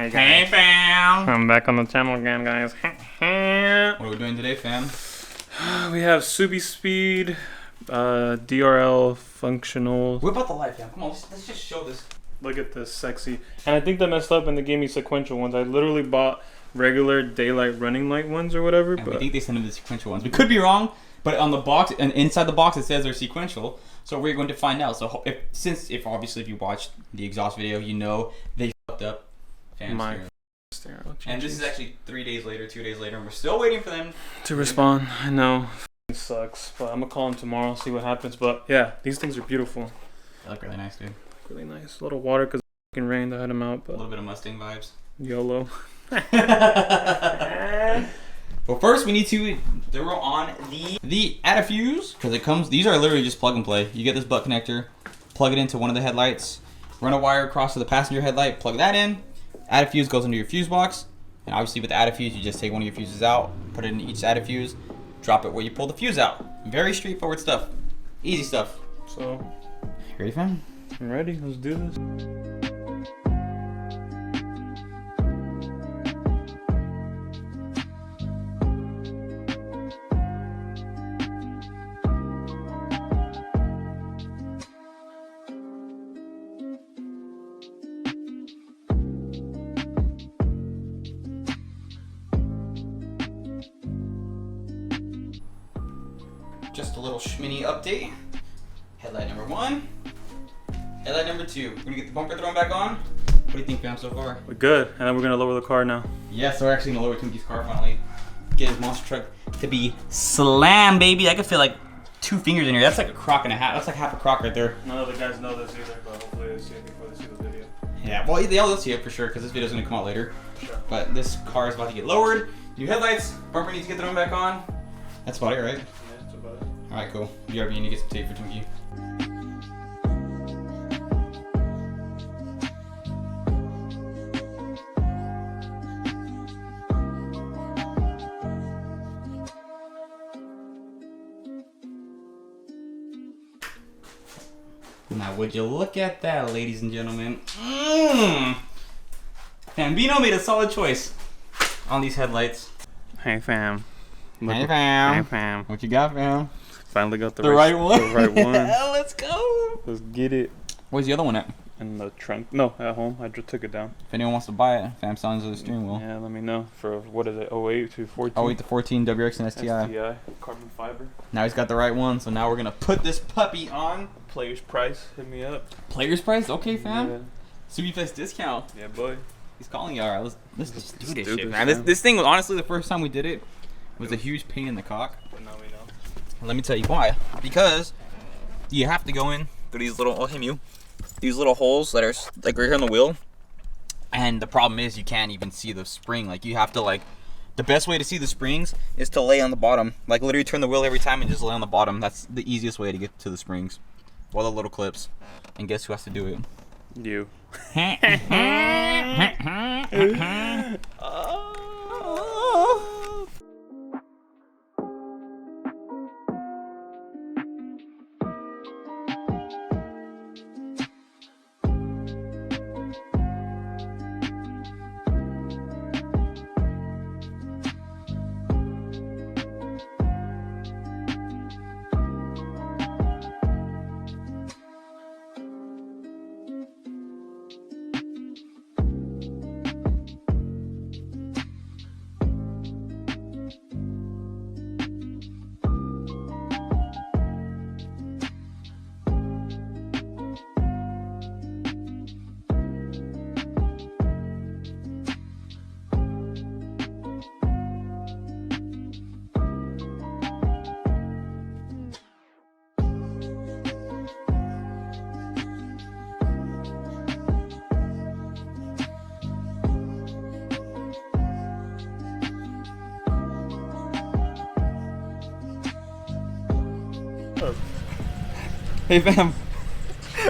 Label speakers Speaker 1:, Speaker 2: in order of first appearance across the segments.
Speaker 1: Hey
Speaker 2: guys. Hey fam!
Speaker 1: I'm back on the channel again, guys.
Speaker 2: What are we doing today, fam?
Speaker 1: We have Subi Speed, DRL functional.
Speaker 2: Whip out the light, fam. Come on, let's just show this.
Speaker 1: Look at this, sexy. And I think they messed up and they gave me sequential ones. I literally bought regular daylight running light ones or whatever.
Speaker 2: And
Speaker 1: but
Speaker 2: we think they sent them the sequential ones. We could be wrong, but on the box and inside the box it says they're sequential. So we're going to find out. So if obviously if you watched the exhaust video, you know they fucked up fam's stereo. And this is actually 2 days later, and we're still waiting for them
Speaker 1: to respond. I know. It sucks, but I'm gonna call them tomorrow, see what happens. But yeah, these things are beautiful.
Speaker 2: They look really nice, dude.
Speaker 1: Really nice. A little water because it rained. I had them out, but
Speaker 2: a little bit of Mustang vibes.
Speaker 1: YOLO.
Speaker 2: Well, first we need to throw on the add a fuse because it comes. These are literally just plug and play. You get this butt connector, plug it into one of the headlights, run a wire across to the passenger headlight, plug that in. Add a fuse goes into your fuse box, and obviously with the add a fuse, you just take one of your fuses out, put it in each add a fuse, drop it where you pull the fuse out. Very straightforward stuff, easy stuff.
Speaker 1: So,
Speaker 2: you ready, fam?
Speaker 1: I'm ready. Let's do this.
Speaker 2: Just a little schmini update. Headlight number 1. Headlight number 2. We're gonna get the bumper thrown back on. What do you think, fam, so far?
Speaker 1: We're good, and then we're gonna lower the car now.
Speaker 2: Yeah, so we're actually gonna lower Tunke's car finally. Get his monster truck to be slam, baby. I can feel like 2 fingers in here. That's like a crock and a half. That's like half a crock right there.
Speaker 1: None of the guys know this either, but hopefully they see it before they see the video.
Speaker 2: Yeah, well, they'll see it for sure because this video's gonna come out later.
Speaker 1: Sure.
Speaker 2: But this car is about to get lowered. New headlights. Bumper needs to get thrown back on. That's about it, right?
Speaker 1: Yeah, that's about it.
Speaker 2: Alright, cool. BRB, you need to get some tape for Tunke. Now, would you look at that, ladies and gentlemen? Bambino made a solid choice on these headlights.
Speaker 1: Hey, fam.
Speaker 2: Hey, fam.
Speaker 1: Hey, fam.
Speaker 2: What you got, fam?
Speaker 1: Finally got the
Speaker 2: right one.
Speaker 1: The right one.
Speaker 2: Let's go.
Speaker 1: Let's get it.
Speaker 2: Where's the other one at?
Speaker 1: In the trunk. No, at home. I just took it down.
Speaker 2: If anyone wants to buy it, fam signs of the steering wheel.
Speaker 1: Yeah, let me know. For, what is it, 08 to 14?
Speaker 2: 08 to 14 WRX and STi.
Speaker 1: STi. Carbon fiber.
Speaker 2: Now he's got the right one, so now we're going to put this puppy on.
Speaker 1: Player's price. Hit me up.
Speaker 2: Player's price? Okay, fam.
Speaker 1: Yeah.
Speaker 2: Subi Fest discount.
Speaker 1: Yeah, boy.
Speaker 2: He's calling you. Alright, let's just do this
Speaker 1: do
Speaker 2: shit,
Speaker 1: this,
Speaker 2: man. This thing was honestly the first time we did it was a huge pain in the cock.
Speaker 1: But now we know.
Speaker 2: Let me tell you why. Because you have to go in through these little, these little holes that are like right here on the wheel. And the problem is you can't even see the spring. Like you have to the best way to see the springs is to lay on the bottom. Like literally turn the wheel every time and just lay on the bottom. That's the easiest way to get to the springs. All the little clips. And guess who has to do it?
Speaker 1: You.
Speaker 2: Hey fam,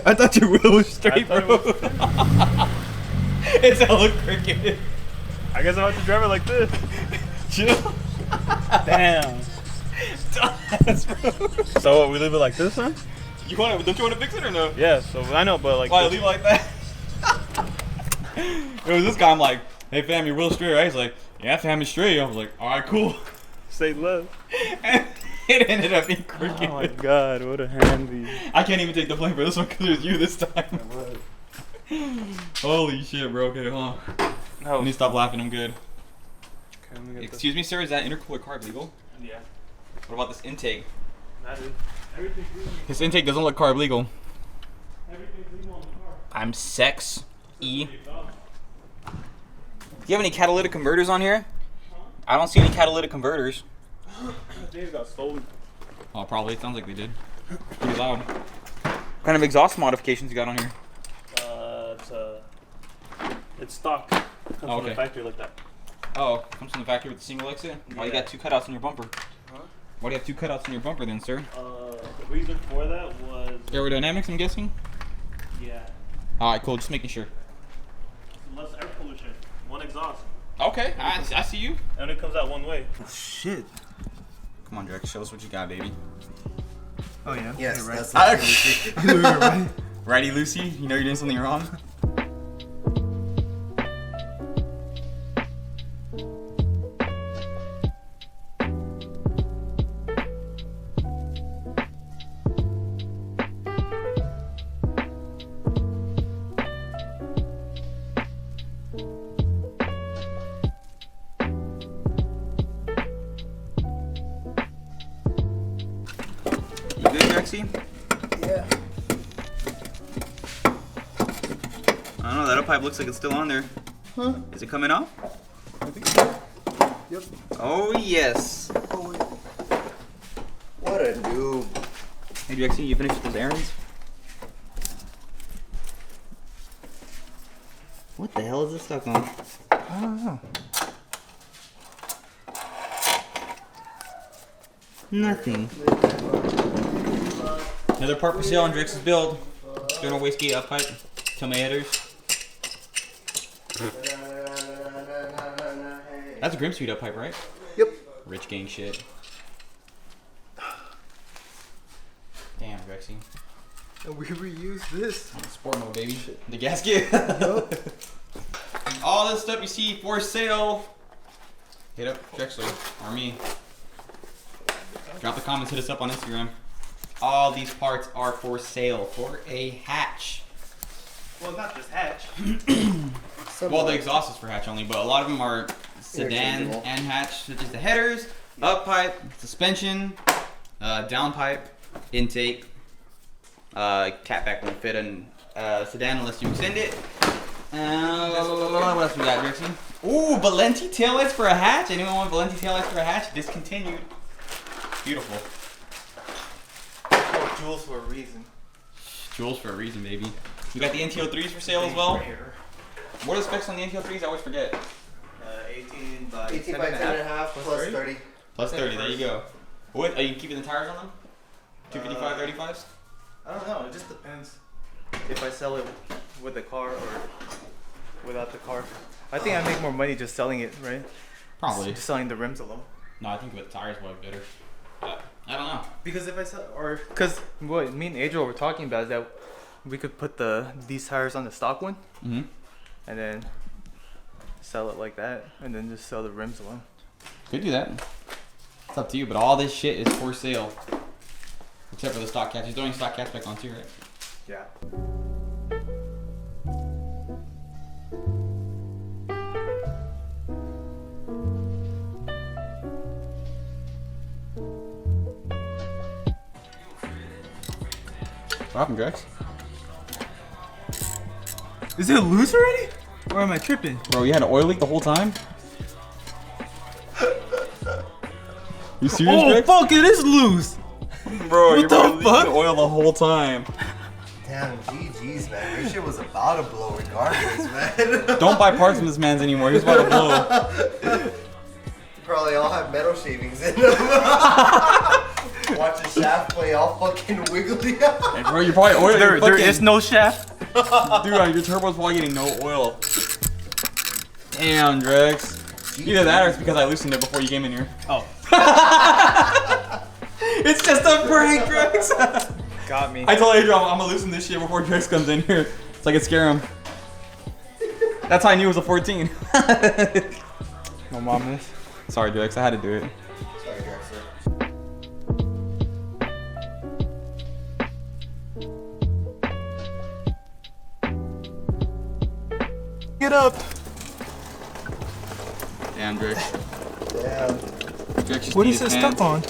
Speaker 2: I thought your wheel was straight, bro. It's hella crooked.
Speaker 1: I guess I'll have to drive it like this.
Speaker 2: Chill.
Speaker 1: Damn. So what, we leave it like this, huh?
Speaker 2: Don't you want to fix it or no?
Speaker 1: Yeah, so I know, but like.
Speaker 2: Why leave it like that? It was this guy. I'm like, hey fam, your wheel's straight, right? He's like, yeah fam, it's straight. I was like, all right, cool.
Speaker 1: Say less.
Speaker 2: And it ended up being crooked.
Speaker 1: Oh my god, what a handy.
Speaker 2: I can't even take the blame for this one because it was you this time. Holy shit, bro. Okay, hold on.
Speaker 1: Oh.
Speaker 2: Let me stop laughing. I'm good.
Speaker 1: Okay, let me get
Speaker 2: Excuse me, sir. Is that intercooler carb legal?
Speaker 1: Yeah.
Speaker 2: What about this intake?
Speaker 1: That is. Everything's legal.
Speaker 2: This intake doesn't look carb legal.
Speaker 1: Everything's legal on the car.
Speaker 2: I'm sex E. Do you have any catalytic converters on here? I don't see any catalytic converters.
Speaker 1: They got stolen.
Speaker 2: Oh, probably. It sounds like they did. Pretty loud. What kind of exhaust modifications you got on here?
Speaker 1: It's stock. Comes
Speaker 2: Oh,
Speaker 1: from the factory like that.
Speaker 2: Oh, comes from the factory with the single exit? Why you got 2 cutouts in your bumper?
Speaker 1: Huh?
Speaker 2: Why do you have 2 cutouts in your bumper then, sir?
Speaker 1: The reason for that was.
Speaker 2: Aerodynamics, I'm guessing?
Speaker 1: Yeah.
Speaker 2: Alright, cool. Just making sure.
Speaker 1: Less air pollution. One exhaust.
Speaker 2: Okay, I see you.
Speaker 1: And it comes out one way.
Speaker 2: Shit. Come on, Drake. Show us what you got, baby.
Speaker 3: Oh yeah.
Speaker 4: Yes,
Speaker 3: You're right.
Speaker 4: that's
Speaker 2: Righty, Lucy. You know you're doing something wrong? You good, Drexy?
Speaker 4: Yeah.
Speaker 2: I don't know, that up pipe looks like it's still on there.
Speaker 4: Huh?
Speaker 2: Is it coming off?
Speaker 4: I think so. Yep.
Speaker 2: Oh, yes.
Speaker 4: Oh, wait. What a noob.
Speaker 2: Hey, Drexy, you finished with those errands? What the hell is this stuck on?
Speaker 3: I don't know.
Speaker 2: Nothing. Another part for sale on Drex's build. External wastegate up pipe. Tome headers. That's a Grimspeed up pipe, right?
Speaker 4: Yep.
Speaker 2: Rich gang shit. Damn, Drexy.
Speaker 3: And we reuse this.
Speaker 2: Sport mode, baby. The gasket. All this stuff you see for sale. Hit up Drexler or me. Drop the comments, hit us up on Instagram. All these parts are for sale for a hatch.
Speaker 1: Well, not just hatch.
Speaker 2: Well, the exhaust is for hatch only, but a lot of them are sedan
Speaker 4: Interchangeable.
Speaker 2: and hatch, such as the headers, up pipe, suspension, down pipe, intake. Catback won't fit in sedan unless you extend it. What else we got, Drexy? Ooh, Valenti taillights for a hatch. Anyone want Valenti taillights for a hatch? Discontinued. Beautiful.
Speaker 3: Oh, jewels for a reason.
Speaker 2: Jewels for a reason, baby. We got the NTO3s for sale as well. What are the specs on the NTO3s? I always forget.
Speaker 3: 18 by
Speaker 4: 18 by 10.5 plus 30.
Speaker 2: Plus 30, there you go. What, are you keeping the tires on them? 255, 35s?
Speaker 3: I don't know. It just depends. If I sell it with the car or without the car. I think I make more money just selling it, right?
Speaker 2: Probably.
Speaker 3: Just selling the rims alone.
Speaker 2: No, I think with tires will be better. I don't know.
Speaker 3: Because if I sell, or because what me and Adriel were talking about is that we could put these tires on the stock one,
Speaker 2: Mm-hmm.
Speaker 3: and then sell it like that, and then just sell the rims alone.
Speaker 2: Could do that. It's up to you, but all this shit is for sale. Except for the stock catch. You're throwing stock catch back on too, right?
Speaker 3: Yeah.
Speaker 2: What happened, Drex?
Speaker 3: Is it loose already? Or am I tripping?
Speaker 2: Bro, you had an oil leak the whole time? You serious,
Speaker 3: Oh
Speaker 2: Drex?
Speaker 3: fuck! It is loose.
Speaker 2: Bro,
Speaker 3: What
Speaker 2: you're
Speaker 3: the
Speaker 2: probably
Speaker 3: fuck?
Speaker 2: leaking oil the whole time.
Speaker 4: Damn, GG's, man. Your shit was about to blow regardless, man.
Speaker 2: Don't buy parts from this man's anymore. He's about to blow.
Speaker 4: Probably all have metal shavings in them. Watch the shaft play all fucking wiggly.
Speaker 2: Bro, you're probably oil.
Speaker 3: There is no shaft.
Speaker 2: Dude, your turbo's probably getting no oil. Damn, Drex. Either that or it's because I loosened it before you came in here.
Speaker 3: Oh.
Speaker 2: It's just a prank, Drex.
Speaker 3: Got me.
Speaker 2: I told Adriel I'm gonna loosen this shit before Drex comes in here so I can scare him. That's how I knew it was a 14.
Speaker 1: My mom is.
Speaker 2: Sorry, Drex. I had to do it.
Speaker 4: Sorry, Drexler.
Speaker 1: Get up.
Speaker 2: Damn, Drex.
Speaker 4: Damn.
Speaker 2: Drex just
Speaker 1: What
Speaker 2: beat
Speaker 1: is
Speaker 2: his
Speaker 1: it
Speaker 2: pants.
Speaker 1: stuck on?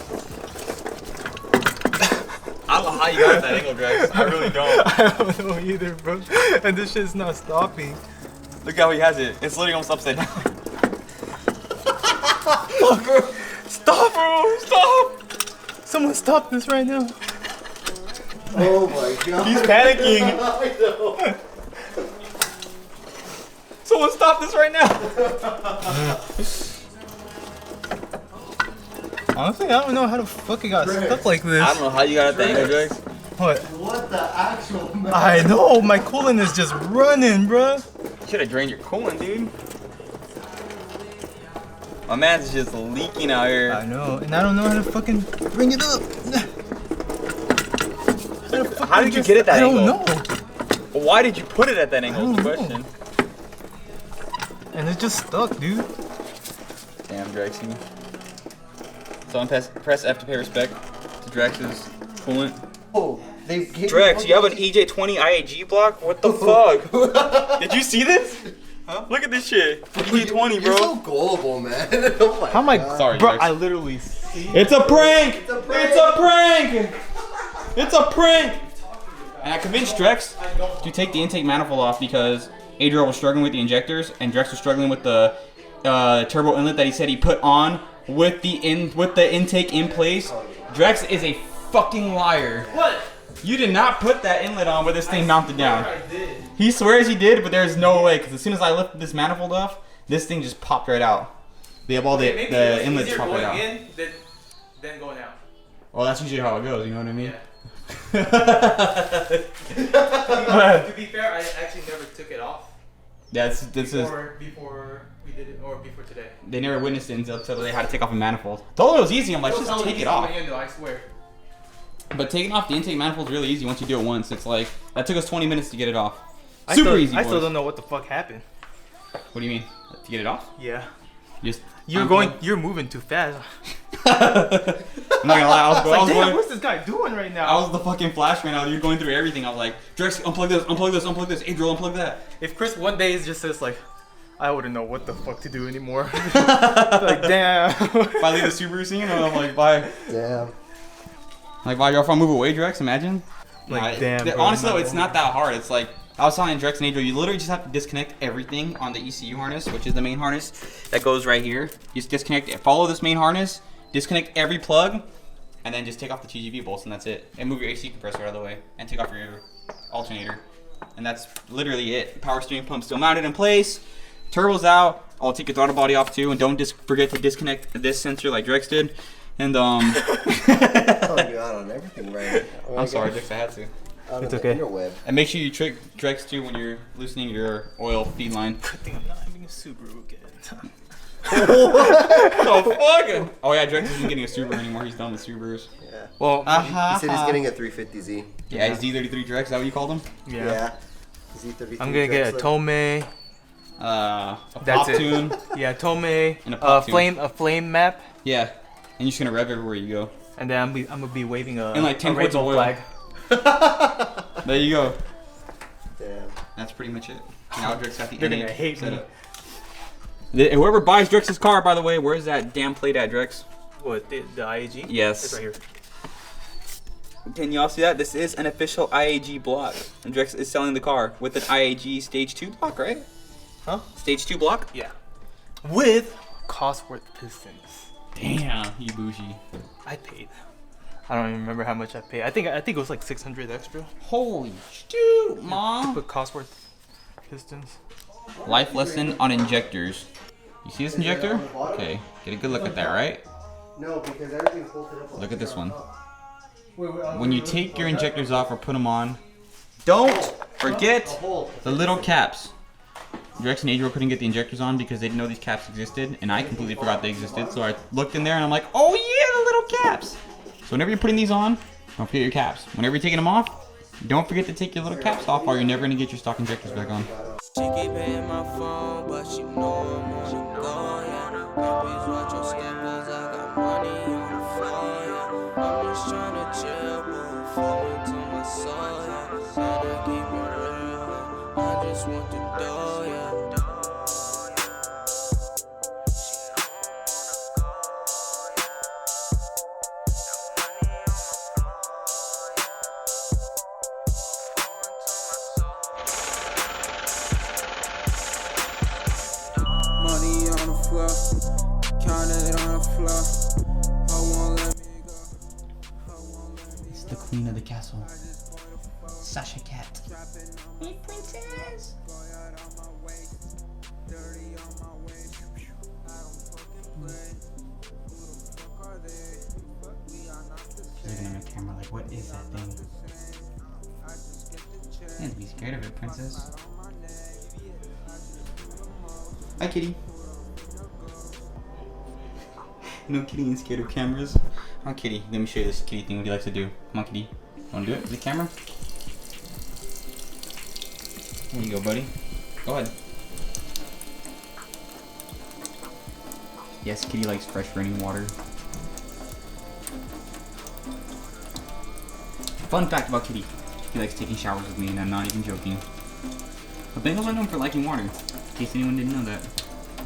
Speaker 2: I don't know how you got that angle, Drex. I really don't.
Speaker 1: I don't know either, bro. And this shit's not stopping.
Speaker 2: Look how he has it. It's literally almost upside down.
Speaker 1: Stop, bro. Stop. Someone stop this right now.
Speaker 4: Oh my god.
Speaker 2: He's panicking.
Speaker 4: I know.
Speaker 2: Someone stop this right now.
Speaker 1: Honestly, I don't know how the fuck it got stuck like this.
Speaker 2: I don't know how you got that angle, Drex.
Speaker 1: What?
Speaker 4: What the actual man?
Speaker 1: I know, my coolant is just running, bro.
Speaker 2: You should have drained your coolant, dude. My man's just leaking out here.
Speaker 1: I know, and I don't know how to fucking bring it up.
Speaker 2: How did you get it that
Speaker 1: I
Speaker 2: angle?
Speaker 1: don't know.
Speaker 2: Why did you put it at that angle? Is the
Speaker 1: I don't
Speaker 2: question.
Speaker 1: And it's just stuck, dude.
Speaker 2: Damn, Drexy. So press F to pay respect to Drex's coolant.
Speaker 4: Oh, they gave
Speaker 2: Drex, you have an EJ20 IAG block? What the fuck? Did you see this? Huh? Look at this shit. EJ20,
Speaker 4: You're
Speaker 2: bro.
Speaker 4: so gullible, man. Oh my
Speaker 1: How am I?
Speaker 4: God.
Speaker 2: Sorry,
Speaker 1: Bro,
Speaker 2: Drex.
Speaker 1: I literally see.
Speaker 2: It's a prank!
Speaker 4: It's a prank!
Speaker 2: It's a prank! It's a prank! And I convinced Drex to take the intake manifold off because Adriel was struggling with the injectors and Drex was struggling with the turbo inlet that he said he put on with the intake in place. Drex is a fucking liar.
Speaker 1: What?
Speaker 2: You did not put that inlet on with this thing mounted down. He swears he did, but there's no way because as soon as I lifted this manifold off, this thing just popped right out. The inlets popped right out.
Speaker 1: in than going out.
Speaker 2: Well, that's usually how it goes. You know what I mean?
Speaker 1: To be fair, I actually never took it off
Speaker 2: Yeah, this is.
Speaker 1: before we did it, or before today.
Speaker 2: They never witnessed it until they had to take off a manifold. Told them it was easy. I'm like, just take it off.
Speaker 1: I swear.
Speaker 2: But taking off the intake manifold is really easy once you do it once. It's like that took us 20 minutes to get it off. Super easy.
Speaker 1: I still
Speaker 2: boys.
Speaker 1: don't know what the fuck happened.
Speaker 2: What do you mean? To get it off?
Speaker 1: Yeah.
Speaker 2: Just
Speaker 1: You're moving too fast.
Speaker 2: I'm not gonna lie. I was
Speaker 1: Damn,
Speaker 2: going.
Speaker 1: what's this guy doing right now?
Speaker 2: I was the fucking flash man. You're going through everything. I was like, Drex, unplug this, unplug this, unplug this. Adriel, unplug that.
Speaker 1: If Chris one day just says like, I wouldn't know what the fuck to do anymore. Like, damn.
Speaker 2: If I leave the Subaru scene, I'm like, bye.
Speaker 4: Damn.
Speaker 2: Like, bye, y'all. If I move away, Drex, imagine.
Speaker 1: Like, damn, bro,
Speaker 2: honestly,
Speaker 1: no.
Speaker 2: though, it's not that hard. It's like, I was telling Drex and Adriel, you literally just have to disconnect everything on the ECU harness, which is the main harness that goes right here. You just disconnect it. Follow this main harness, disconnect every plug, and then just take off the TGV bolts, and that's it. And move your AC compressor out of the way, and take off your alternator. And that's literally it. Power steering pump still mounted in place. Turbo's out. I'll take your throttle body off too, and don't forget to disconnect this sensor like Drex did. And
Speaker 4: Calling you out on everything, right? Oh my
Speaker 2: I'm sorry,
Speaker 4: gosh.
Speaker 2: Drex, I had to.
Speaker 4: Out
Speaker 1: It's
Speaker 4: on the
Speaker 1: okay.
Speaker 4: interweb.
Speaker 2: And make sure you trick Drex too when you're loosening your oil feed line.
Speaker 1: Good thing I'm not having a Subaru again.
Speaker 2: Oh fuck! Oh yeah, Drex isn't getting a Subaru anymore. He's done with Subarus.
Speaker 4: Yeah.
Speaker 1: Well,
Speaker 4: He said he's getting a 350Z.
Speaker 2: Yeah, he's D33 Drex. Is that what you called him?
Speaker 1: yeah.
Speaker 4: Z33.
Speaker 1: I'm gonna get a
Speaker 4: Drexler.
Speaker 1: Tome.
Speaker 2: A
Speaker 1: That's
Speaker 2: pop
Speaker 1: it.
Speaker 2: tune.
Speaker 1: Yeah, Tome.
Speaker 2: And a pop tune.
Speaker 1: A flame map.
Speaker 2: Yeah, and you're just gonna rev everywhere you go.
Speaker 1: And then I'm gonna be waving a,
Speaker 2: And like 10
Speaker 1: a
Speaker 2: quarts of
Speaker 1: rainbow
Speaker 2: oil.
Speaker 1: flag.
Speaker 2: There you go.
Speaker 4: Damn.
Speaker 2: That's pretty much it. Now Drex got the
Speaker 1: They're
Speaker 2: NA
Speaker 1: gonna hate
Speaker 2: set
Speaker 1: me.
Speaker 2: up. Whoever buys Drex's car, by the way, where's that damn plate at, Drex?
Speaker 1: What, the IAG?
Speaker 2: Yes.
Speaker 1: It's right here.
Speaker 2: Can y'all see that? This is an official IAG block. And Drex is selling the car with an IAG Stage 2 block, right?
Speaker 1: Huh?
Speaker 2: Stage 2 block?
Speaker 1: Yeah. With Cosworth pistons.
Speaker 2: Damn, you bougie.
Speaker 1: I paid. I don't even remember how much I paid. I think it was like 600 extra.
Speaker 2: Holy shoot,
Speaker 1: To
Speaker 2: mom.
Speaker 1: put Cosworth pistons.
Speaker 2: Life lesson on injectors. You see this injector? Okay, get a good look at that, right?
Speaker 4: No, because everything's bolted up.
Speaker 2: Look at this one. When you take your injectors off or put them on, don't forget the little caps. Drex and Adriel couldn't get the injectors on because they didn't know these caps existed, and I completely forgot they existed. So I looked in there and I'm like, oh yeah, the little caps. So whenever you're putting these on, don't forget your caps. Whenever you're taking them off, don't forget to take your little caps off or you're never gonna get your stock injectors back on.
Speaker 5: She keep hitting my phone, but she know I'm on the go, yeah. Please watch your step, cause I got money on the floor, yeah. I'm just tryna chill, but falling to my soul, yeah. And I keep it real, I just want the dough, yeah. Money on the floor, count it on the floor. I won't let me go.
Speaker 2: It's the queen of the castle, Sasha Cat. Hey, princess. She's looking at my camera like, what is that thing? You can't be scared of it, princess. Hi, kitty. No kitty ain't scared of cameras. Come on, kitty. Let me show you this kitty thing what he likes to do. Come on, kitty. Wanna do it with the camera? There you go, buddy. Go ahead. Yes, kitty likes fresh running water. Fun fact about kitty. He likes taking showers with me, and I'm not even joking. But Bengals are known for liking water, in case anyone didn't know that.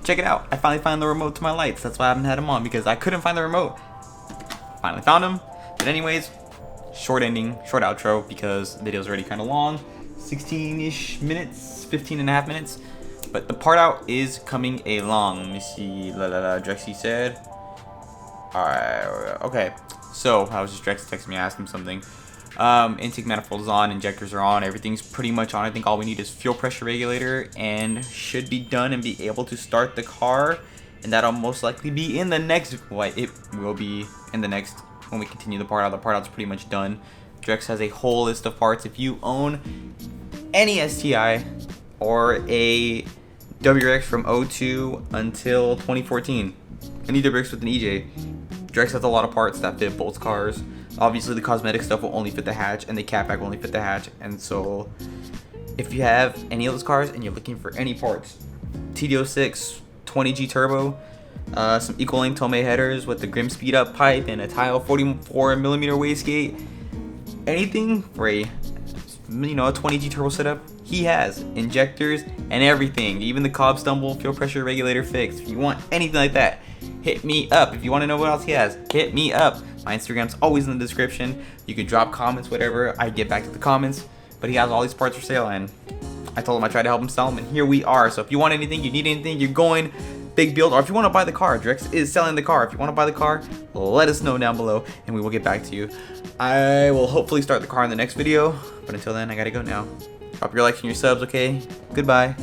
Speaker 2: Check it out. I finally found the remote to my lights. That's why I haven't had them on, because I couldn't find the remote. Finally found them. But anyways, short ending, short outro, because the video's already kind of long. 16-ish minutes, 15.5 minutes. But the part out is coming along. Let me see. Drexy said. Alright, okay. So, I was just Drexy texting me, I asked him something. Intake manifold is on, injectors are on, everything's pretty much on. I think all we need is fuel pressure regulator and should be done and be able to start the car. And that'll most likely be in the next, it will be in the next, when we continue the part out. The part out's pretty much done. Drex has a whole list of parts. If you own any STi or a WRX from 02 until 2014, any WRX with an EJ, Drex has a lot of parts that fit both cars. Obviously, the cosmetic stuff will only fit the hatch, and the catback will only fit the hatch. And so, if you have any of those cars and you're looking for any parts, TD06, 20G turbo, some equal length Tomei headers with the Grim speed up pipe and a tile 44mm wastegate, anything for a 20G turbo setup, he has injectors and everything, even the Cobb stumble fuel pressure regulator fixed. If you want anything like that, hit me up. If you want to know what else he has, hit me up. My Instagram's always in the description. You can drop comments, whatever. I get back to the comments. But he has all these parts for sale, and I told him I tried to help him sell them, and here we are. So if you want anything, you need anything, you're going big build, or if you want to buy the car, Drex is selling the car. If you want to buy the car, let us know down below, and we will get back to you. I will hopefully start the car in the next video, but until then, I gotta go now. Drop your likes and your subs, okay? Goodbye.